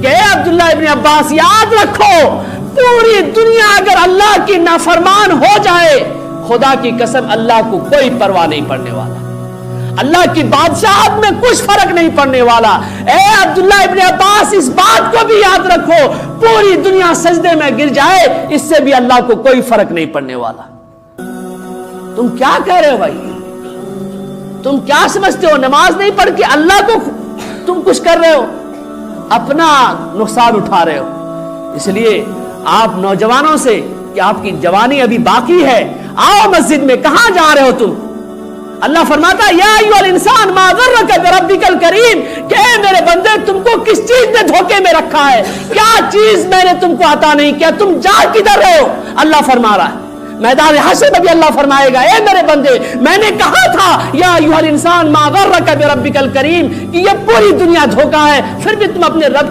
کہ اے عبداللہ ابن عباس یاد رکھو، پوری دنیا اگر اللہ کی نافرمان ہو جائے، خدا کی قسم اللہ کو کوئی پرواہ نہیں پڑنے والا، اللہ کی بادشاہت میں کچھ فرق نہیں پڑنے والا۔ اے عبداللہ ابن عباس اس بات کو بھی یاد رکھو، پوری دنیا سجدے میں گر جائے اس سے بھی اللہ کو کوئی فرق نہیں پڑنے والا۔ تم کیا کہہ رہے ہو بھائی؟ تم کیا سمجھتے ہو؟ نماز نہیں پڑھ کے اللہ کو تم کچھ کر رہے ہو، اپنا نقصان اٹھا رہے ہو۔ اس لیے آپ نوجوانوں سے کہ آپ کی جوانی ابھی باقی ہے، آؤ مسجد میں، کہاں جا رہے ہو تم؟ اللہ فرماتا ہے یا ایھا الانسان ما غرک بربک الکریم، کہ اے میرے بندے تم کو کس چیز نے دھوکے میں رکھا ہے؟ کیا چیز میں نے تم کو عطا نہیں کیا؟ تم جا کدھر رہے ہو؟ اللہ فرما رہا ہے۔ میدان حشر میں بھی اللہ فرمائے گا اے میرے بندے میں نے کہا تھا یا ایھا الانسان ما غرک بربک الکریم کہ یہ پوری دنیا دھوکا ہے، پھر بھی تم اپنے رب